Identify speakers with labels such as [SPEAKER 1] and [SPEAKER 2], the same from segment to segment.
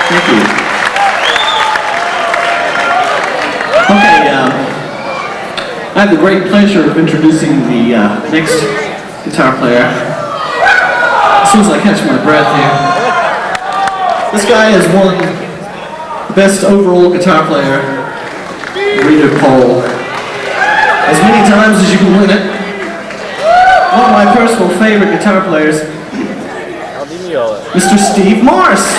[SPEAKER 1] Thank you. Okay, I have the great pleasure of introducing the next guitar player. As soon as I catch my breath here. This guy has won the best overall guitar player reader poll as many times as you can win it. One of my personal favorite guitar players, Mr. Steve Morse.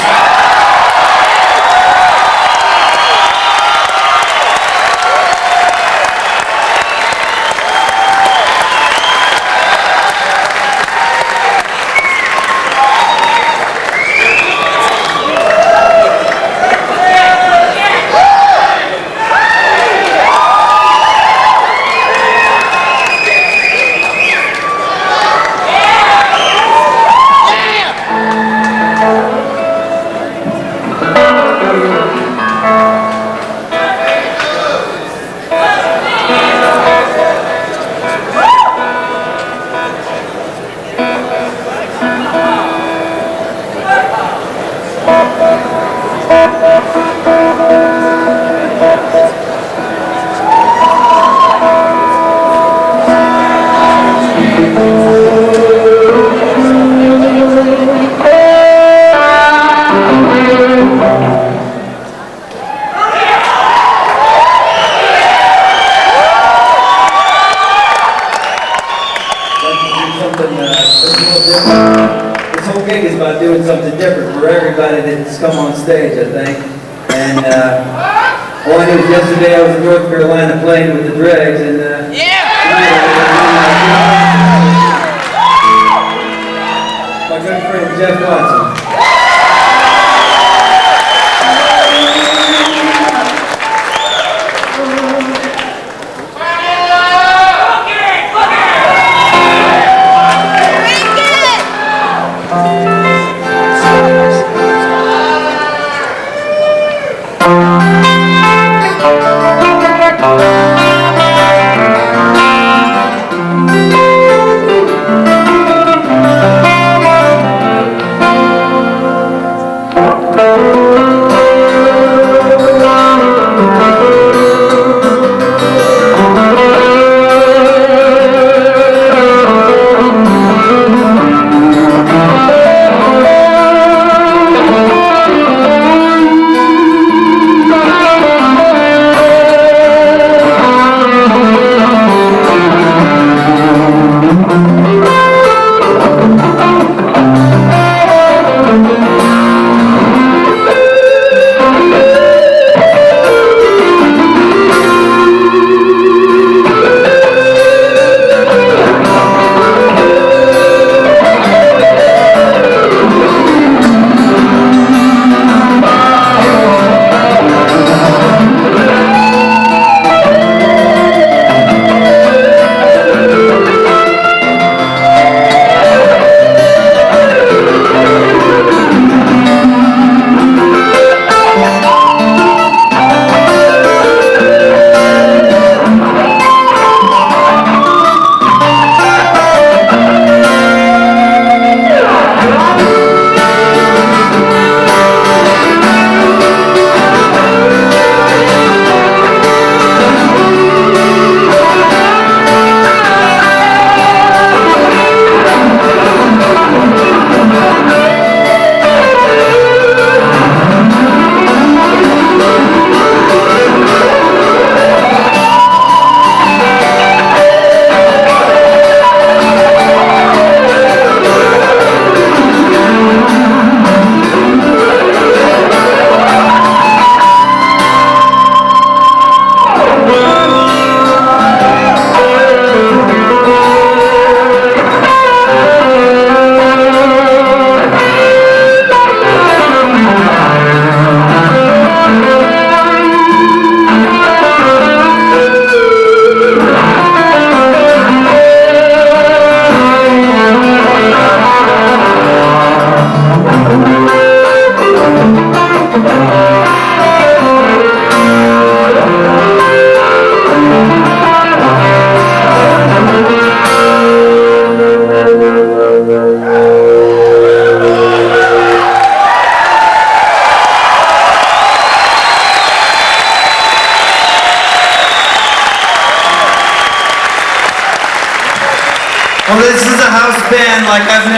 [SPEAKER 2] Come on stage, I think. And all I knew was yesterday I was in North Carolina playing with the Dregs, and my good friend Jeff Watson.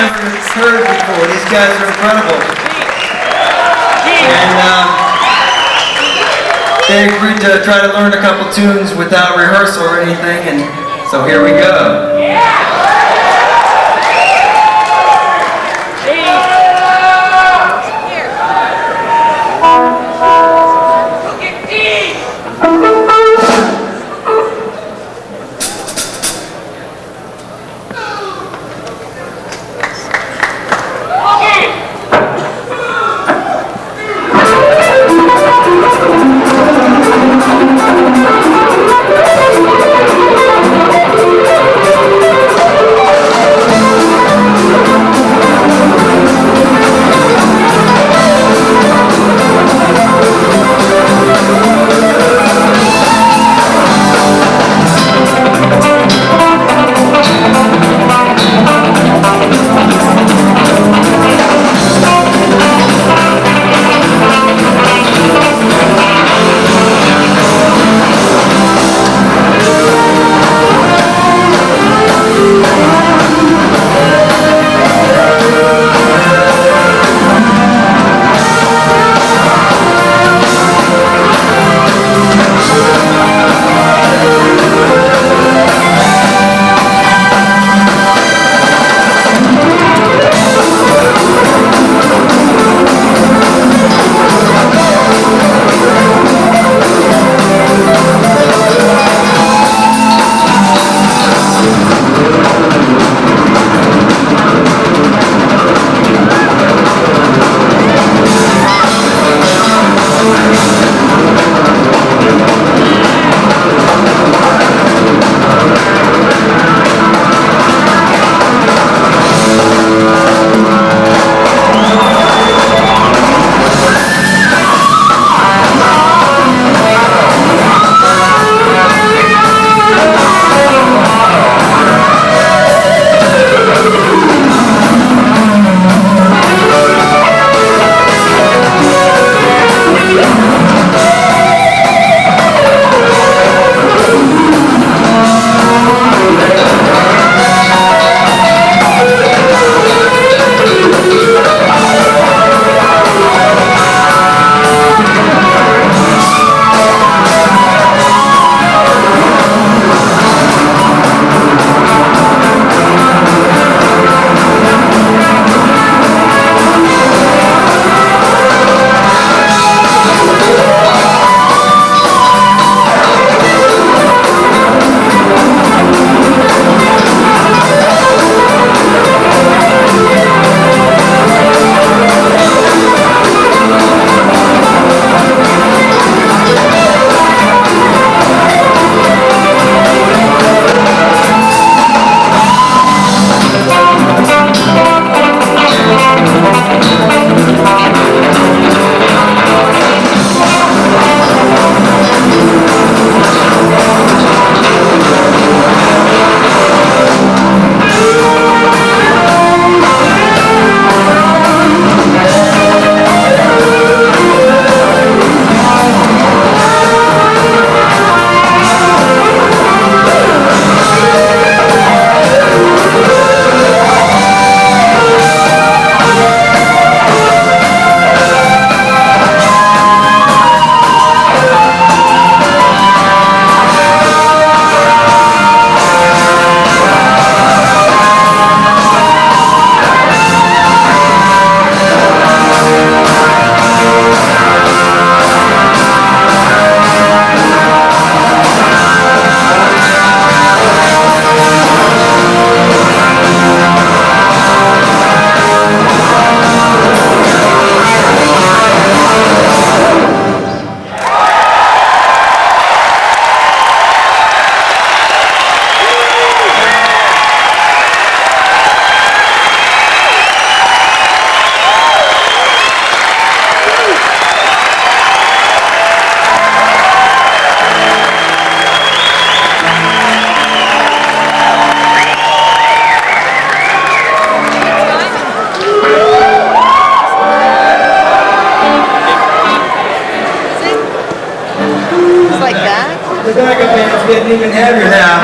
[SPEAKER 2] never heard before. These guys are incredible. And they agreed to try to learn a couple tunes without rehearsal or anything, and so here we go.
[SPEAKER 3] like that?
[SPEAKER 2] The backup band's getting even heavier now.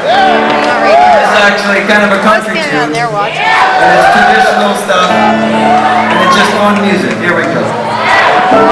[SPEAKER 2] It's actually kind of a country
[SPEAKER 3] Standing
[SPEAKER 2] tune.
[SPEAKER 3] on there watching.
[SPEAKER 2] And it's traditional stuff. And it's just fun music. Here we go.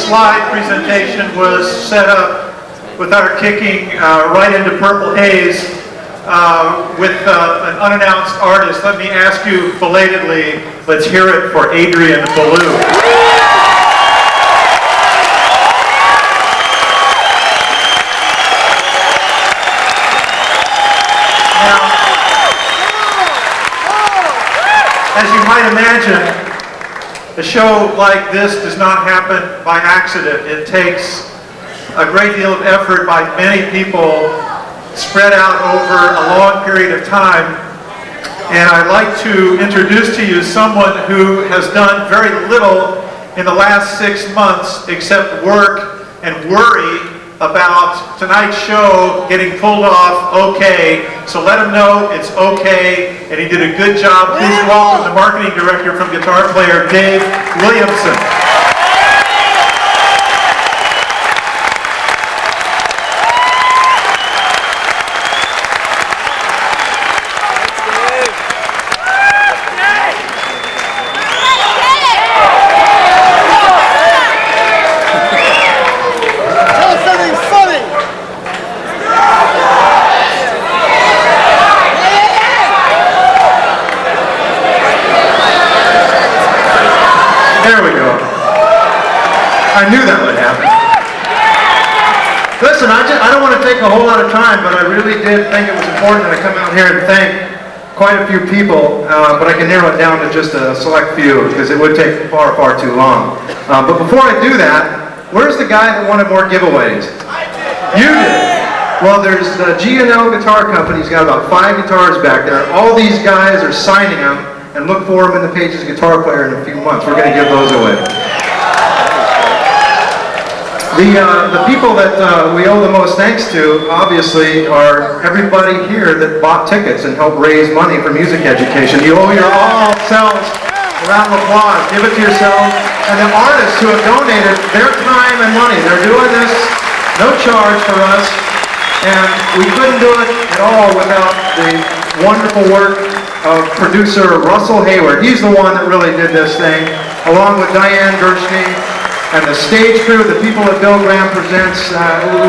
[SPEAKER 3] slide presentation was set up with our kicking right into Purple Haze with an unannounced artist. Let me ask you belatedly, let's hear it for Adrian Belew. Now, as you might imagine, a show like this does not happen by accident. It takes a great deal of effort by many people spread out over a long period of time. And I'd like to introduce to you someone who has done very little in the last 6 months except work and worry about tonight's show getting pulled off okay. So let him know it's okay, and he did a good job. Please welcome the marketing director from guitar player Dave Williamson.
[SPEAKER 4] I knew that would happen. Listen, I don't want to take a whole lot of time, but I really did think it was important that I come out here and thank quite a few people, but I can narrow it down to just a select few because it would take far, far too long. But before I do that, where's the guy that wanted more giveaways? You did. Well, there's the G&L Guitar Company. He's got about 5 guitars back there. All these guys are signing them, and look for them in the Pages Guitar Player in a few months. We're going to give those away. The people that we owe the most thanks to, obviously, are everybody here that bought tickets and helped raise money for music education. You owe your all selves a round of applause. Give it to yourselves. And the artists who have donated their time and money. They're doing this no charge for us. And we couldn't do it at all without the wonderful work of producer Russell Hayward. He's the one that really did this thing, along with Diane Gershny. And the stage crew, the people at Bill Graham Presents,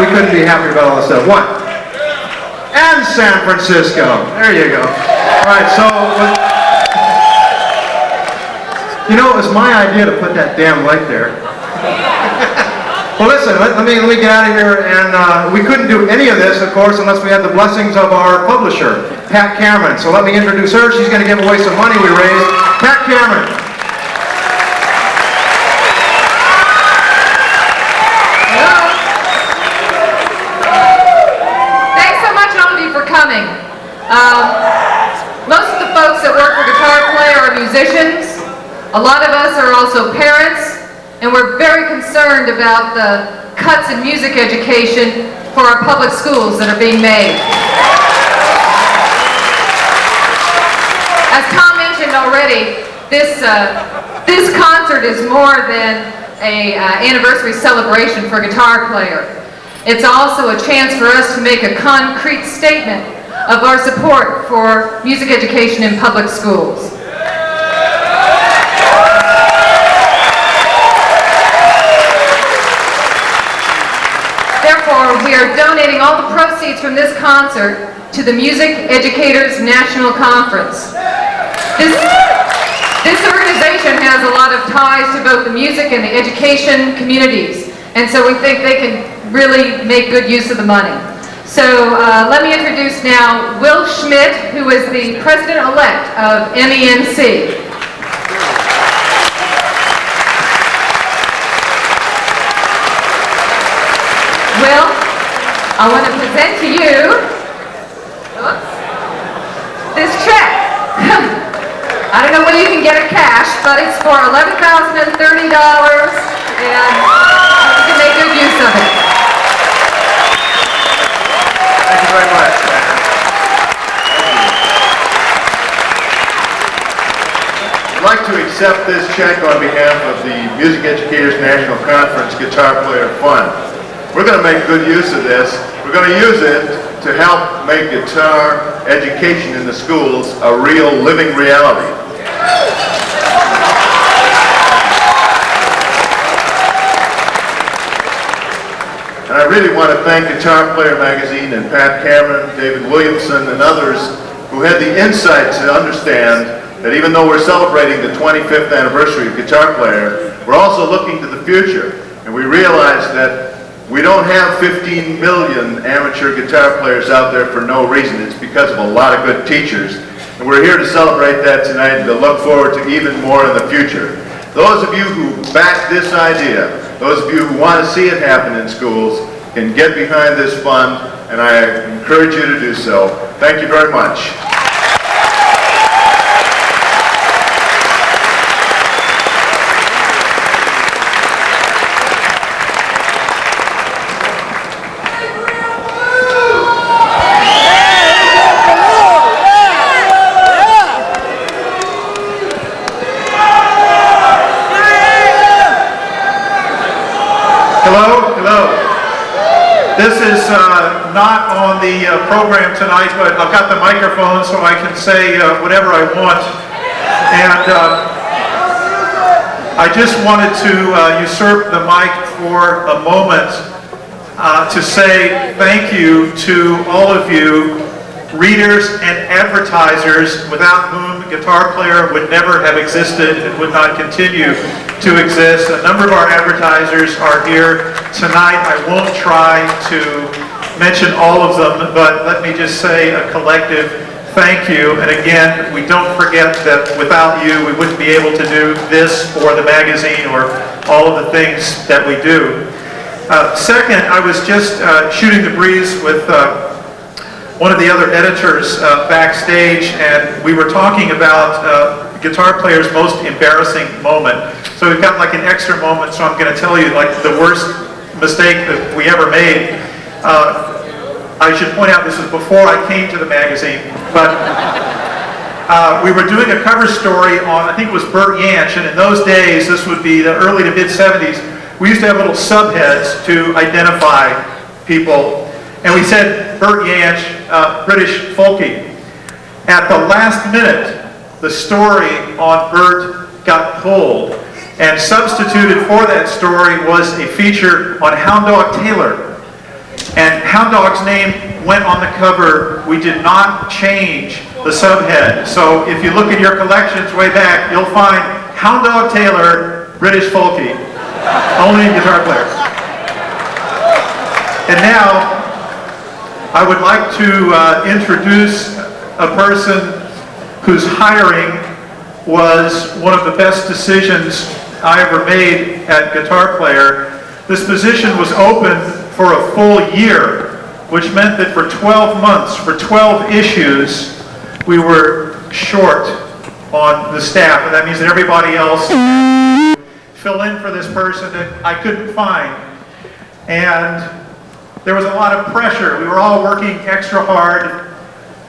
[SPEAKER 4] we couldn't be happier about all this stuff. What? And San Francisco. There you go. All right, so, you know, it was my idea to put that damn light there. Well, listen, let me get out of here, and we couldn't do any of this, of course, unless we had the blessings of our publisher, Pat Cameron. So let me introduce her. She's going to give away some money we raised. Pat Cameron.
[SPEAKER 5] Most of the folks that work for Guitar Player are musicians. A lot of us are also parents, and we're very concerned about the cuts in music education for our public schools that are being made. As Tom mentioned already, this concert is more than an anniversary celebration for Guitar Player. It's also a chance for us to make a concrete statement of our support for music education in public schools. Therefore, we are donating all the proceeds from this concert to the Music Educators National Conference. This organization has a lot of ties to both the music and the education communities, and so we think they can really make good use of the money. So let me introduce now Will Schmidt, who is the president-elect of MENC. Will, I want to present to you this check. I don't know whether you can get it cash, but it's for $11,030, and you can make good use of it.
[SPEAKER 4] Thank you very much.
[SPEAKER 6] I'd like to accept this check on behalf of the Music Educators National Conference Guitar Player Fund. We're going to make good use of this. We're going to use it to help make guitar education in the schools a real living reality. I really want to thank Guitar Player Magazine and Pat Cameron, David Williamson, and others who had the insight to understand that even though we're celebrating the 25th anniversary of Guitar Player, we're also looking to the future. And we realize that we don't have 15 million amateur guitar players out there for no reason. It's because of a lot of good teachers. And we're here to celebrate that tonight and to look forward to even more in the future. Those of you who back this idea, those of you who want to see it happen in schools, can get behind this fund, and I encourage you to do so. Thank you very much.
[SPEAKER 3] This is not on the program tonight, but I've got the microphone so I can say whatever I want. And I just wanted to usurp the mic for a moment to say thank you to all of you, readers and advertisers, without whom Guitar Player would never have existed and would not continue to exist. A number of our advertisers are here tonight. I won't try to mention all of them, but let me just say a collective thank you. And again, we don't forget that without you, we wouldn't be able to do this or the magazine or all of the things that we do. Second, I was just shooting the breeze with one of the other editors backstage, and we were talking about Guitar Player's most embarrassing moment. So we've got like an extra moment, so I'm going to tell you like the worst mistake that we ever made. I should point out this was before I came to the magazine, but we were doing a cover story on, I think it was Bert Yanch, and in those days, this would be the early to mid 70s, we used to have little subheads to identify people, and we said Bert Yanch, British folkie. At the last minute, the story on Bert got pulled, and substituted for that story was a feature on Hound Dog Taylor. And Hound Dog's name went on the cover. We did not change the subhead. So if you look in your collections way back, you'll find Hound Dog Taylor, British folkie, only in Guitar Player. And now, I would like to introduce a person whose hiring was one of the best decisions I ever made at Guitar Player. This position was open for a full year, which meant that for 12 months, for 12 issues, we were short on the staff. And that means that everybody else fill in for this person that I couldn't find. And there was a lot of pressure. We were all working extra hard.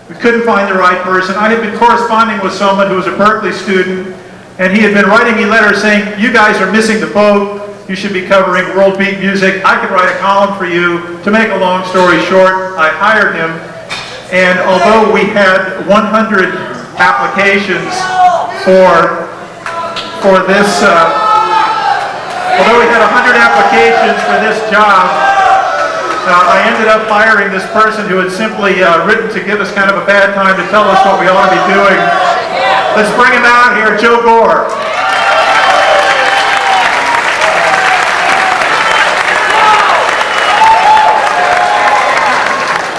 [SPEAKER 3] We couldn't find the right person. I had been corresponding with someone who was a Berkeley student, and he had been writing me letters saying, you guys are missing the boat. You should be covering world beat music. I could write a column for you. To make a long story short, I hired him, and although we had 100 applications for this, although we had 100 applications for this job, I ended up hiring this person who had simply written to give us kind of a bad time to tell us what we ought to be doing. Let's bring him out here, Joe Gore.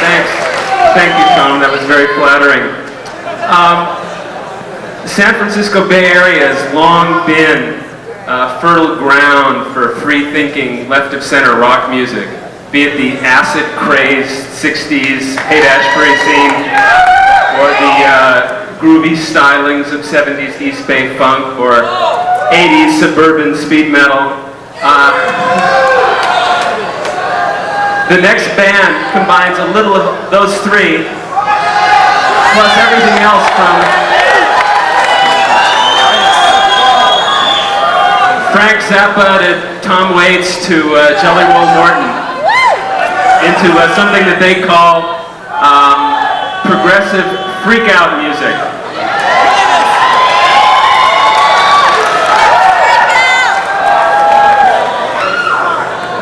[SPEAKER 7] Thanks. Thank you, Shawn. That was very flattering. San Francisco Bay Area has long been fertile ground for free-thinking, left-of-center rock music, be it the acid-crazed 60s Haight-Ashbury scene or the groovy stylings of 70s East Bay funk or 80s suburban speed metal. The next band combines a little of those three, plus everything else from Frank Zappa to Tom Waits to Jelly Roll Morton, into something that they call progressive freak-out music.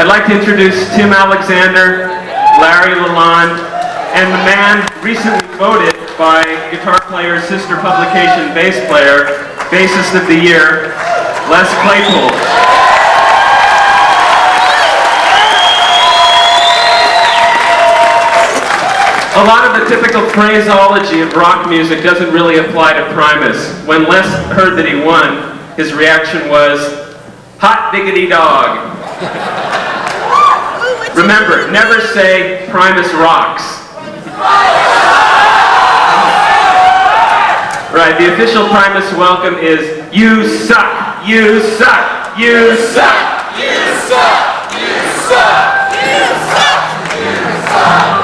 [SPEAKER 7] I'd like to introduce Tim Alexander, Larry Lalonde, and the man recently voted by Guitar Player's sister publication, Bass Player, Bassist of the Year, Les Claypool. A lot of the typical phraseology of rock music doesn't really apply to Primus. When Les heard that he won, his reaction was, hot diggity dog. Remember, never say Primus rocks. Right, the official Primus welcome is, you suck, you suck, you suck, you suck, you suck, you suck, you suck.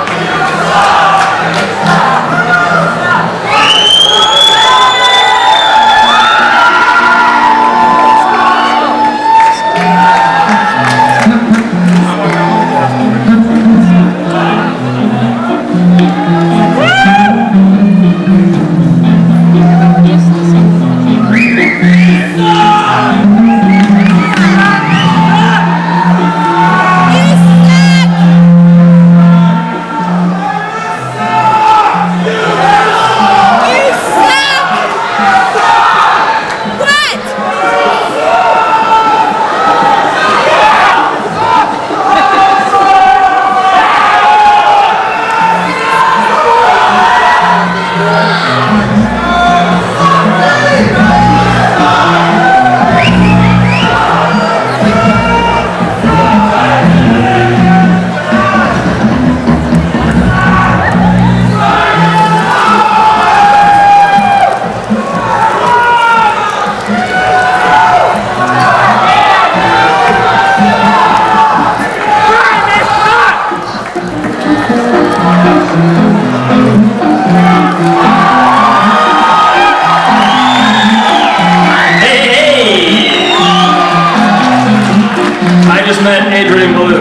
[SPEAKER 8] Adrian Belew.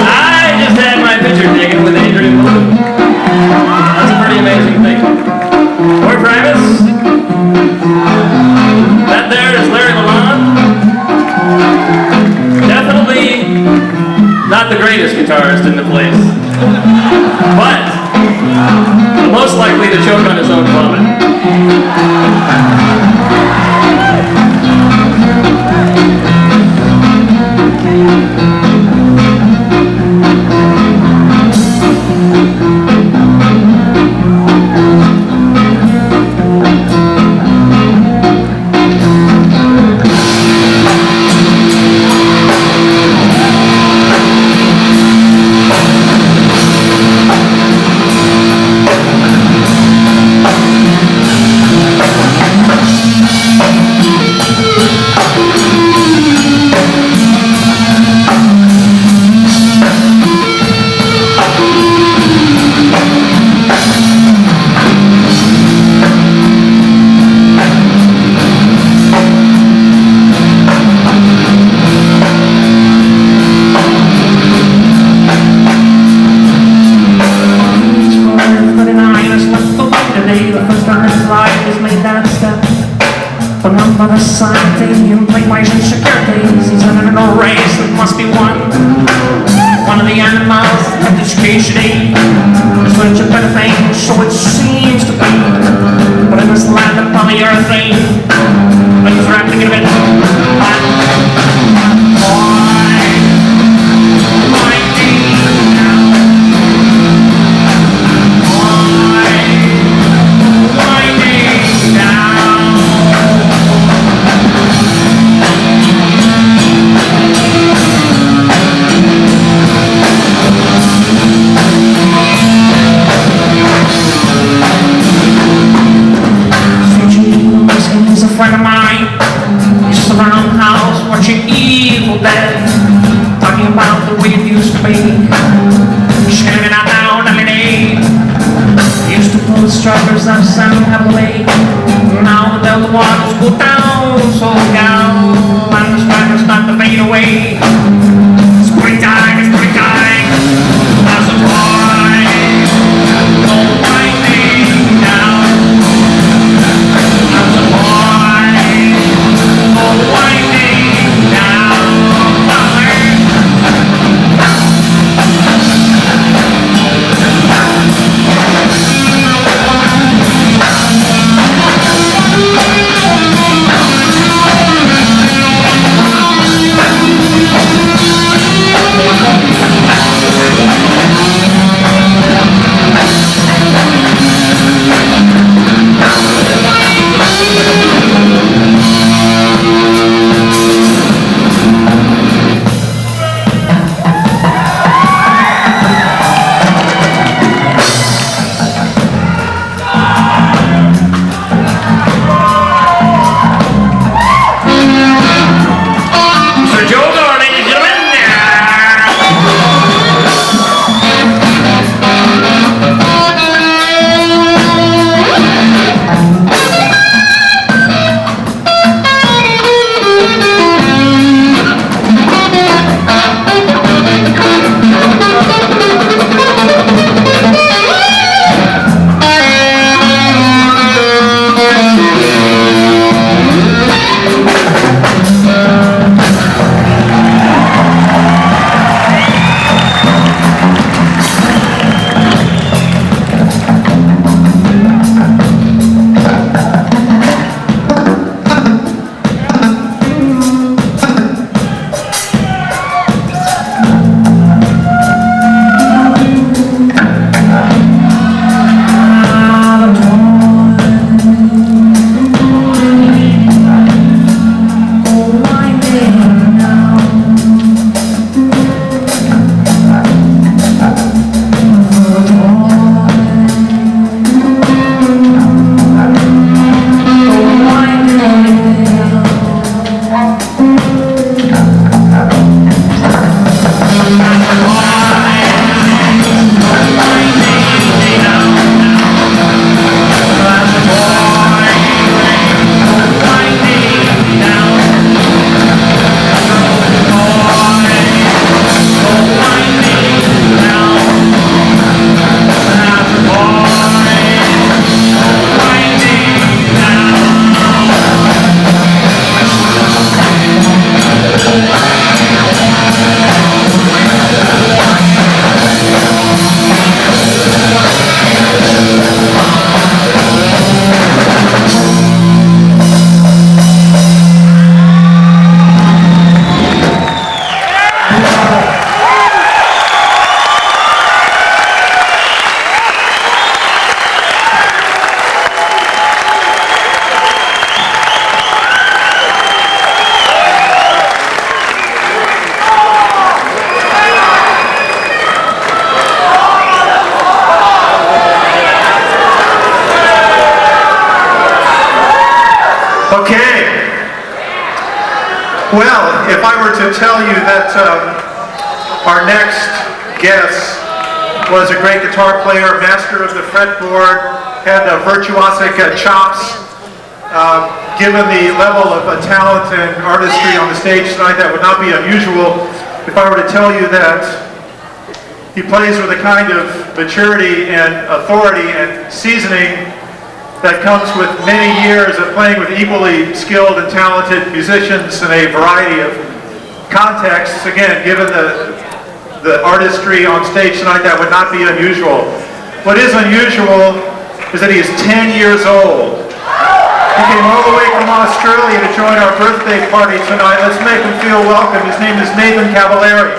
[SPEAKER 8] I just had my picture taken with Adrian Belew. That's a pretty amazing thing. Or Primus. That there is Larry Lalonde. Definitely not the greatest guitarist in the place, but most likely to choke on his own vomit.
[SPEAKER 9] Down.
[SPEAKER 3] to tell you that our next guest was a great guitar player, master of the fretboard, had virtuosic chops. Given the level of talent and artistry on the stage tonight, that would not be unusual if I were to tell you that he plays with a kind of maturity and authority and seasoning that comes with many years of playing with equally skilled and talented musicians in a variety of contexts. Again, given the artistry on stage tonight, that would not be unusual. What is unusual is that he is 10 years old. He came all the way from Australia to join our birthday party tonight. Let's make him feel welcome. His name is Cavaleri.